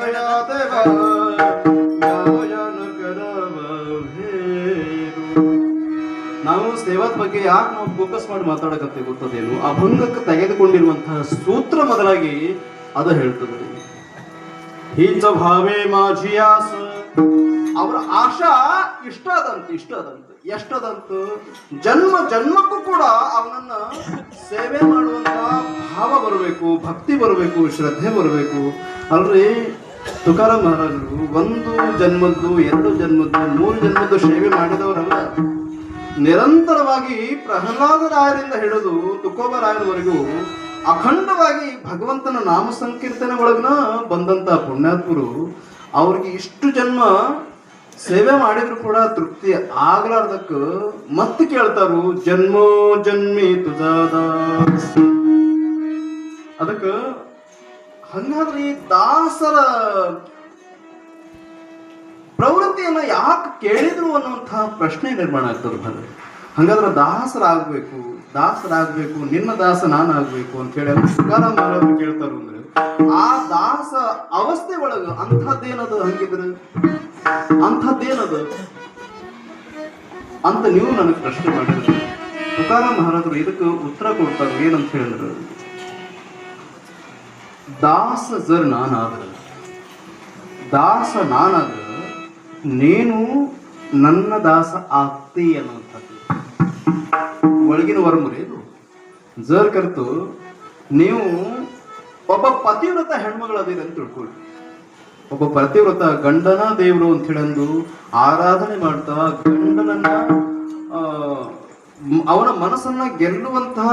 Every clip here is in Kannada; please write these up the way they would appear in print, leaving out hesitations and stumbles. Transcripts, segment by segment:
ಕಯಾದೆವ ನಾವು ಸೇವಾದ ಬಗ್ಗೆ ಯಾಕೆ ನಾವು ಫೋಕಸ್ ಮಾಡಿ ಮಾತಾಡಕತ್ತೆ ಗೊತ್ತದೇನು? ಅಭಂಗಕ್ಕೆ ತೆಗೆದುಕೊಂಡಿರುವಂತಹ ಸೂತ್ರ ಮೊದಲಾಗಿ ಅದ ಹೇಳ್ತದೆ. ಹೀಚ ಭಾವೇ ಮಾಜಿಯಾಸ, ಅವರ ಆಶಾ ಇಷ್ಟದಂತ ಜನ್ಮ ಜನ್ಮಕ್ಕೂ ಕೂಡ ಅವನನ್ನ ಸೇವೆ ಮಾಡುವಂತಹ ಭಾವ ಬರಬೇಕು, ಭಕ್ತಿ ಬರಬೇಕು, ಶ್ರದ್ಧೆ ಬರಬೇಕು. ಅಲ್ರಿ ತುಕಾರಾಮ್ ಮಹಾರಾಜರು ಒಂದು ಜನ್ಮದ್ದು, 2 ಜನ್ಮದ್ದು, 3 ಜನ್ಮದ್ದು ಸೇವೆ ಮಾಡಿದವರಲ್ಲ. ನಿರಂತರವಾಗಿ ಪ್ರಹ್ಲಾದರಾಯರಿಂದ ಹಿಡಿದು ತುಕೋಬರಾಯರವರೆಗೂ ಅಖಂಡವಾಗಿ ಭಗವಂತನ ನಾಮ ಸಂಕೀರ್ತನೆ ಒಳಗನ ಬಂದಂತ ಪುಣ್ಯಾತ್ಮರು ಅವ್ರಿಗೆ ಇಷ್ಟು ಜನ್ಮ ಸೇವೆ ಮಾಡಿದ್ರು ಕೂಡ ತೃಪ್ತಿ ಆಗ್ಲಾರ್ದಕ್ಕ ಮತ್ತೆ ಕೇಳ್ತಾರು ಜನ್ಮೋ ಜನ್ಮಿ ತುಜಾದ. ಅದಕ್ಕ ಹಂಗಾದ್ರೆ ಈ ದಾಸರ ಪ್ರವೃತ್ತಿಯನ್ನ ಯಾಕೆ ಕೇಳಿದ್ರು ಅನ್ನುವಂತಹ ಪ್ರಶ್ನೆ ನಿರ್ಮಾಣ ಆಗ್ತದೆ. ಹಂಗಾದ್ರೆ ದಾಸರಾಗ್ಬೇಕು, ನಿನ್ನ ದಾಸ ನಾನಾಗ್ಬೇಕು ಅಂತ ಹೇಳಿ ತುಕಾರಾಮ್ ಮಹಾರಾಜರು ಕೇಳ್ತಾರು. ಅಂದ್ರೆ ಆ ದಾಸ ಅವಸ್ಥೆ ಒಳಗ ಅಂಥದ್ದೇನದು, ಹಂಗಿದ್ರೆ ಅಂಥದ್ದೇನದು ಅಂತ ನೀವು ನನಗೆ ಪ್ರಶ್ನೆ ಮಾಡಿದ್ರೆ ತುಕಾರಾಮ್ ಮಹಾರಾಜರು ಇದಕ್ಕೆ ಉತ್ತರ ಕೊಡ್ತಾರೆ. ಏನಂತ ಹೇಳಿದ್ರು, ದಾಸ ಜರ್ ನಾನಾದ್ರ ನೀನು ನನ್ನ ದಾಸ ಆಗ್ತಿ ಅನ್ನುವಂಥದ್ದು ಒಳಗಿನ ವರ್ಮುರಿ. ಇದು ಜರ್ ಕರ್ತು ನೀವು ಒಬ್ಬ ಪತಿವ್ರತ ಹೆಣ್ಮಗಳದೀರಿ ಅಂತ ತಿಳ್ಕೊಳ್ಳಿ. ಒಬ್ಬ ಪತಿವ್ರತ ಗಂಡನ ದೇವರು ಅಂತ ಹೇಳಂದು ಆರಾಧನೆ ಮಾಡ್ತಾ ಗಂಡನನ್ನ ಅವನ ಮನಸ್ಸನ್ನ ಗೆಲ್ಲುವಂತಹ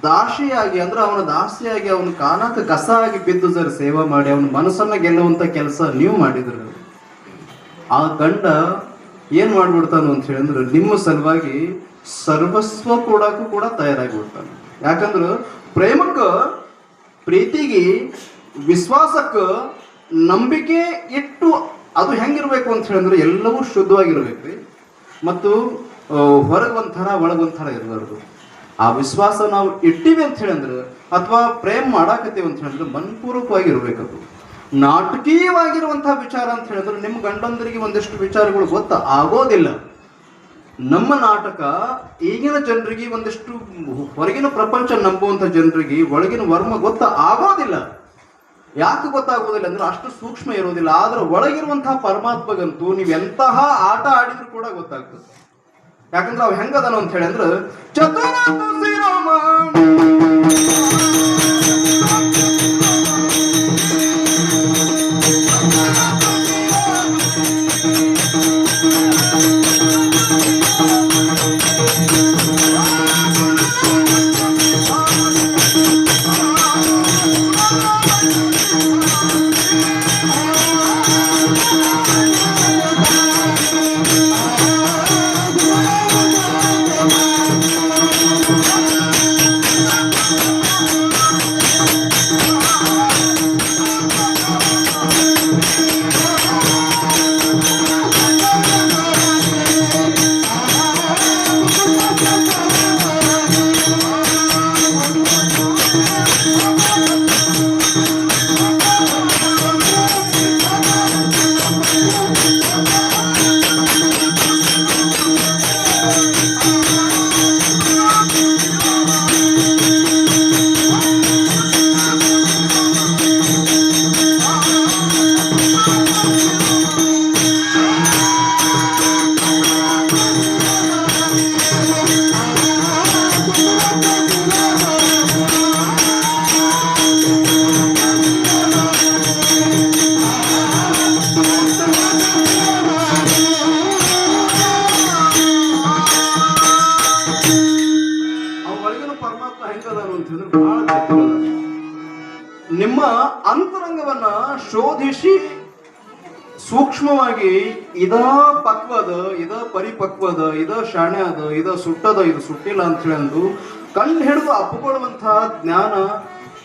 ದಾಸಿಯಾಗಿ, ಅಂದ್ರೆ ಅವನ ದಾಸಿಯಾಗಿ ಅವನ ಕಾನಕ ಕಸ ಆಗಿ ಬಿದ್ದು ಜರ್ ಸೇವಾ ಮಾಡಿ ಅವನ ಮನಸ್ಸನ್ನ ಗೆಲ್ಲುವಂತ ಕೆಲಸ ನೀವು ಮಾಡಿದ್ರೆ ಆ ಗಂಡ ಏನ್ ಮಾಡ್ಬಿಡ್ತಾನು ಅಂತ ಹೇಳಿದ್ರೆ ನಿಮ್ಮ ಸಲುವಾಗಿ ಸರ್ವಸ್ವ ಕೊಡಕ್ಕೂ ಕೂಡ ತಯಾರಾಗಿ ಬಿಡ್ತಾನೆ. ಯಾಕಂದ್ರೆ ಪ್ರೀತಿಗೆ, ವಿಶ್ವಾಸಕ್ಕ, ನಂಬಿಕೆ ಇಟ್ಟು ಅದು ಹೆಂಗಿರ್ಬೇಕು ಅಂತ ಹೇಳಿದ್ರೆ ಎಲ್ಲವೂ ಶುದ್ಧವಾಗಿರ್ಬೇಕ್ರಿ. ಮತ್ತು ಹೊರಗೊಂಥರ ಒಳಗೊಂಥರ ಇರಬಾರ್ದು. ಆ ವಿಶ್ವಾಸ ನಾವು ಇಟ್ಟಿವಿ ಅಂತ ಹೇಳಿದ್ರೆ ಅಥವಾ ಪ್ರೇಮ ಮಾಡಾಕತ್ತೀವಿ ಅಂತ ಹೇಳಿದ್ರೆ ಮನಪೂರ್ವಕವಾಗಿ ಇರ್ಬೇಕದು. ನಾಟಕೀಯವಾಗಿರುವಂತಹ ವಿಚಾರ ಅಂತ ಹೇಳಿದ್ರೆ ನಿಮ್ಮ ಗಂಡಂದರಿಗೆ ಒಂದಿಷ್ಟು ವಿಚಾರಗಳು ಆಗೋದಿಲ್ಲ. ನಮ್ಮ ನಾಟಕ ಈಗಿನ ಜನರಿಗೆ, ಒಂದಿಷ್ಟು ಹೊರಗಿನ ಪ್ರಪಂಚ ನಂಬುವಂತ ಜನರಿಗೆ ಒಳಗಿನ ವರ್ಮ ಆಗೋದಿಲ್ಲ. ಯಾಕೆ ಗೊತ್ತಾಗೋದಿಲ್ಲ ಅಂದ್ರೆ ಅಷ್ಟು ಸೂಕ್ಷ್ಮ ಇರೋದಿಲ್ಲ. ಆದ್ರೆ ಒಳಗಿರುವಂತಹ ಪರಮಾತ್ಮಗಂತೂ ನೀವು ಎಂತಹ ಆಟ ಆಡಿದ್ರು ಕೂಡ ಗೊತ್ತಾಗ್ತದೆ. ಯಾಕಂದ್ರೆ ಅವ್ ಹೆಂಗದನು ಅಂತ ಹೇಳಿ ಅಂದ್ರೆ ನಿಮ್ಮ ಅಂತರಂಗವನ್ನ ಶೋಧಿಸಿ ಸೂಕ್ಷ್ಮವಾಗಿ ಇದ ಪಕ್ವದ, ಇದ ಪರಿಪಕ್ವದ, ಇದ ಶಾಣೆ ಅದ, ಇದ ಸುಟ್ಟದ, ಇದು ಸುಟ್ಟಿಲ್ಲ ಅಂತ ಹೇಳಂದು ಕಂಡು ಹಿಡಿದು ಅಪ್ಪಕೊಳ್ಳುವಂತಹ ಜ್ಞಾನ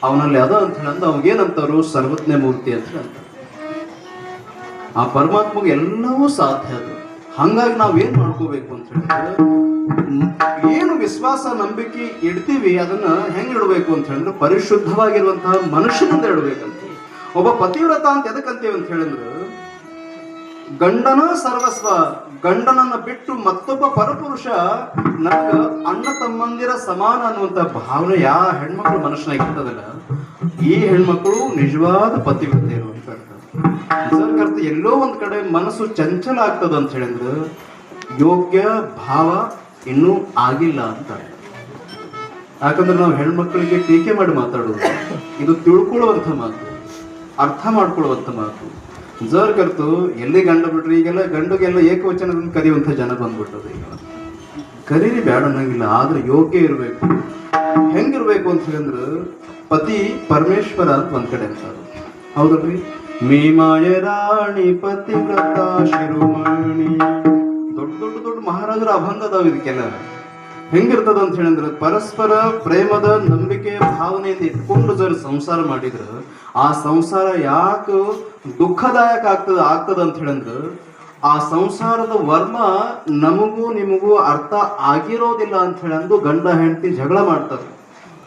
ಅವನಲ್ಲಿ ಅದ ಅಂತ ಹೇಳಂದು ಅವಾಗೇನಂತಾರು ಸರ್ವಜ್ಞ ಮೂರ್ತಿ ಅಂತ ಹೇಳ್ತಾರೆ. ಆ ಪರಮಾತ್ಮಗೆ ಎಲ್ಲವೂ ಸಾಧ್ಯ ಅದು. ಹಂಗಾಗಿ ನಾವೇನ್ ಮಾಡ್ಕೋಬೇಕು ಅಂತ ಹೇಳಿದ್ರೆ ಏನು ವಿಶ್ವಾಸ ನಂಬಿಕೆ ಇಡ್ತೀವಿ ಅದನ್ನ ಹೆಂಗ್ ಇಡಬೇಕು ಅಂತ ಹೇಳಿದ್ರೆ ಪರಿಶುದ್ಧವಾಗಿರುವಂತಹ ಮನುಷ್ಯನಿಂದ ಇಡಬೇಕಂತ. ಒಬ್ಬ ಪತಿವ್ರತ ಅಂತ ಎದಕ್ಕಂತೀವಿ ಅಂತ ಹೇಳಿದ್ರು, ಗಂಡನ ಸರ್ವಸ್ವ, ಗಂಡನನ್ನ ಬಿಟ್ಟು ಮತ್ತೊಬ್ಬ ಪರಪುರುಷ ನನಗ ಅಣ್ಣ ತಮ್ಮಂದಿರ ಸಮಾನ ಅನ್ನುವಂತ ಭಾವನೆ ಯಾವ ಹೆಣ್ಮಕ್ಳು ಮನುಷ್ಯನಾಗ ಇರ್ತದಲ್ಲ, ಈ ಹೆಣ್ಮಕ್ಳು ನಿಜವಾದ ಪತಿವ್ರತೆ ಇರುವಂತ ಅರ್ಥ. ಎಲ್ಲೋ ಒಂದ್ ಕಡೆ ಮನಸ್ಸು ಚಂಚಲ ಆಗ್ತದ ಅಂತ ಹೇಳಿದ್ರೆ ಯೋಗ್ಯ ಭಾವ ಇನ್ನೂ ಆಗಿಲ್ಲ ಅಂತ. ಯಾಕಂದ್ರೆ ನಾವು ಹೆಣ್ಮಕ್ಳಿಗೆ ಟೀಕೆ ಮಾಡಿ ಮಾತಾಡೋದು, ಇದು ತಿಳ್ಕೊಳ್ಳುವಂಥ ಮಾತು, ಅರ್ಥ ಮಾಡ್ಕೊಳ್ಳುವಂಥ ಮಾತು. ಜರ್ ಕರ್ತು ಎಲ್ಲಿ ಗಂಡ ಬಿಟ್ರಿ, ಈಗೆಲ್ಲ ಗಂಡುಗೆಲ್ಲ ಏಕವಚನದಿಂದ ಕರೆಯುವಂಥ ಜನ ಬಂದ್ಬಿಟ್ಟದ. ಈಗ ಕರೀರಿ ಬ್ಯಾಡ ಅನ್ನಂಗಿಲ್ಲ, ಆದ್ರೆ ಯೋಗ್ಯ ಇರಬೇಕು. ಹೆಂಗಿರ್ಬೇಕು ಅಂತ ಹೇಳಿದ್ರೆ ಪತಿ ಪರಮೇಶ್ವರ ಅಂತ ಒಂದ್ ಕಡೆ ಅಂತಾರೆ, ಹೌದಲ್ರಿ? ಮೀಮಾಯ ರಾಣಿ ಪತಿವ್ರತ ಶಿರೋಮಣಿ. ದೊಡ್ಡ ದೊಡ್ಡ ದೊಡ್ಡ ಮಹಾರಾಜರ ಅಭಂಗ ಅದಾವ ಇದಕ್ಕೆಲ್ಲ. ಹೆಂಗಿರ್ತದ ಅಂತ ಹೇಳಿದ್ರೆ ಪರಸ್ಪರ ಪ್ರೇಮದ ನಂಬಿಕೆ ಭಾವನೆಯಿಂದ ಇಟ್ಕೊಂಡು ಜರ ಸಂಸಾರ ಮಾಡಿದ್ರ ಆ ಸಂಸಾರ ಯಾಕೆ ದುಃಖದಾಯಕ ಆಗ್ತದ ಅಂತ ಹೇಳಿದ್ರೆ ಆ ಸಂಸಾರದ ವರ್ಮ ನಮಗೂ ನಿಮಗೂ ಅರ್ಥ ಆಗಿರೋದಿಲ್ಲ ಅಂತ ಹೇಳಂದು ಗಂಡ ಹೆಂಡತಿ ಜಗಳ ಮಾಡ್ತಾರೆ.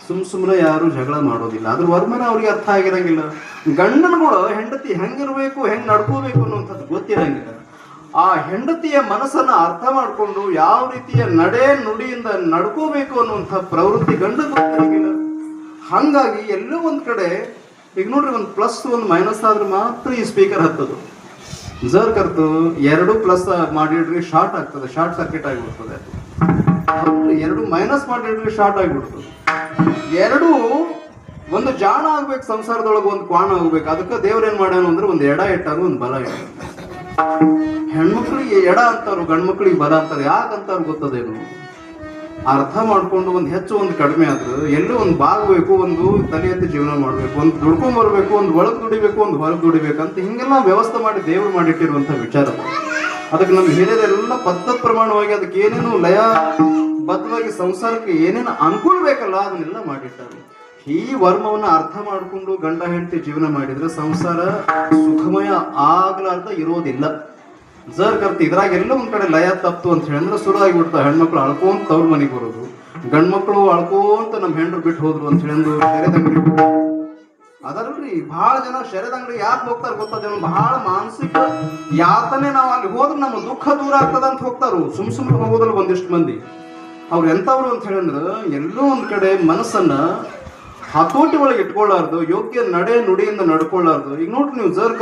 ಸುಮ್ಮನೆ ಯಾರು ಜಗಳ ಮಾಡೋದಿಲ್ಲ, ಅದ್ರ ವರ್ಮನ ಅವ್ರಿಗೆ ಅರ್ಥ ಆಗಿರಂಗಿಲ್ಲ. ಗಂಡನಗಳು ಹೆಂಡತಿ ಹೆಂಗಿರ್ಬೇಕು, ಹೆಂಗ್ ನಡ್ಕೋಬೇಕು ಅನ್ನುವಂಥದ್ದು ಗೊತ್ತಿರಂಗಿಲ್ಲ. ಆ ಹೆಂಡತಿಯ ಮನಸ್ಸನ್ನ ಅರ್ಥ ಮಾಡಿಕೊಂಡು ಯಾವ ರೀತಿಯ ನಡೆ ನುಡಿಯಿಂದ ನಡ್ಕೋಬೇಕು ಅನ್ನುವಂಥ ಪ್ರವೃತ್ತಿ ಗಂಡ ಗೊತ್ತಿರಂಗಿಲ್ಲ. ಹಂಗಾಗಿ ಎಲ್ಲೋ ಒಂದ್ ಕಡೆ ಈಗ ನೋಡ್ರಿ, ಒಂದು ಪ್ಲಸ್ ಒಂದು ಮೈನಸ್ ಆದ್ರೆ ಮಾತ್ರ ಈ ಸ್ಪೀಕರ್ ಹತ್ತದು. ಜರ್ ಕರ್ತು 2 ಪ್ಲಸ್ ಮಾಡಿಡ್ರಿ ಶಾರ್ಟ್ ಆಗ್ತದೆ, ಶಾರ್ಟ್ ಸರ್ಕ್ಯೂಟ್ ಆಗಿಬಿಡ್ತದೆ. 2 ಮೈನಸ್ ಮಾಡಿಡ್ರಿ ಶಾರ್ಟ್ ಆಗಿಬಿಡ್ತದೆ. 2 ಒಂದು ಜಾಣ ಆಗ್ಬೇಕು ಸಂಸಾರದೊಳಗೆ, ಒಂದು ಕ್ವಾಣ ಆಗ್ಬೇಕು. ಅದಕ್ಕೆ ದೇವ್ರ ಏನ್ ಮಾಡ್ಯಾನ ಅಂದ್ರೆ ಒಂದು ಎಡ ಇಟ್ಟಾರು, ಒಂದು ಬಲ ಇಟ್ಟಾರು. ಹೆಣ್ಮಕ್ಳಿಗೆ ಎಡ ಅಂತಾರು, ಗಂಡ್ಮಕ್ಳಿಗೆ ಬಲ ಅಂತಾರೆ. ಯಾಕಂತಾರು ಗೊತ್ತದೇನು? ಅರ್ಥ ಮಾಡ್ಕೊಂಡು ಒಂದು ಹೆಚ್ಚು ಒಂದು ಕಡಿಮೆ ಆದ್ರು ಎಲ್ಲೂ ಒಂದು ಬಾಗಬೇಕು, ಒಂದು ತಲೆ ಎತ್ತಿ ಜೀವನ ಮಾಡ್ಬೇಕು, ಒಂದು ದುಡ್ಕೊಂಡ್ ಬರ್ಬೇಕು, ಒಂದು ಒಳಗ್ ದುಡಿಬೇಕು, ಒಂದು ಹೊರಗೆ ದುಡಿಬೇಕಂತ ಹಿಂಗೆಲ್ಲ ವ್ಯವಸ್ಥೆ ಮಾಡಿ ದೇವ್ರು ಮಾಡಿಟ್ಟಿರುವಂತ ವಿಚಾರ. ಅದಕ್ಕೆ ನಮ್ಮ ಹಿರಿಯರೆಲ್ಲ ಪದ್ಧತಿ ಪ್ರಮಾಣವಾಗಿ ಅದಕ್ಕೆ ಏನೇನು ಲಯ ಬದ್ಧವಾಗಿ ಸಂಸಾರಕ್ಕೆ ಏನೇನು ಅನುಕೂಲ ಬೇಕಲ್ಲ ಅದನ್ನೆಲ್ಲ ಮಾಡಿಟ್ಟಾರೆ. ಈ ವರ್ಮವನ್ನ ಅರ್ಥ ಮಾಡಿಕೊಂಡು ಗಂಡ ಹೆಂಡತಿ ಜೀವನ ಮಾಡಿದ್ರೆ ಸಂಸಾರ ಸುಖಮಯ ಆಗ್ಲಾರ್ದ ಇರೋದಿಲ್ಲ. ಜರ್ ಕರ್ತಿ ಇದ್ರಾಗ ಎಲ್ಲ ಒಂದ್ ಕಡೆ ಲಯ ತಪ್ತು ಅಂತ ಹೇಳಿದ್ರೆ ಶುರು ಆಗಿಬಿಡ್ತಾವ. ಹೆಣ್ಮಕ್ಳು ಅಳ್ಕೊಂತ ತವ್ರ ಮನೆಗೆ ಬರೋದು, ಗಂಡ್ ಮಕ್ಳು ಅಳ್ಕೊಂತ ನಮ್ಮ ಹೆಂಡ್ರು ಬಿಟ್ಟು ಹೋದ್ರು ಅಂತ ಹೇಳಿದ್ರು ಶೆರೆದಂಗಡಿ ಅದಲ್ರಿ. ಬಹಳ ಜನ ಶೆರೆದಂಗಡಿ ಯಾಕೆ ಹೋಗ್ತಾರ ಗೊತ್ತದೇನು? ಬಹಳ ಮಾನಸಿಕ ಯಾತನೆ. ನಾವು ಅಲ್ಲಿ ಹೋದ್ರೆ ನಮ್ಮ ದುಃಖ ದೂರ ಆಗ್ತದ ಅಂತ ಹೋಗ್ತಾರು. ಸುಮ್ನೆ ಹೋಗೋದ್ರಲ್ಲಿ ಒಂದಿಷ್ಟು ಮಂದಿ ಅವ್ರು ಎಂತವ್ರು ಅಂತ ಹೇಳಿದ್ರೆ ಎಲ್ಲೋ ಒಂದ್ ಕಡೆ ಮನಸ್ಸನ್ನ ಹತೋಟಿ ಒಳಗೆ ಇಟ್ಕೊಳ್ಳಾರ್ದು, ಯೋಗ್ಯ ನಡೆ ನುಡಿಯಿಂದ ನಡ್ಕೊಳ್ಳಾರ್ದು. ಈಗ ನೋಡ್ರಿ ನೀವು ಜರ್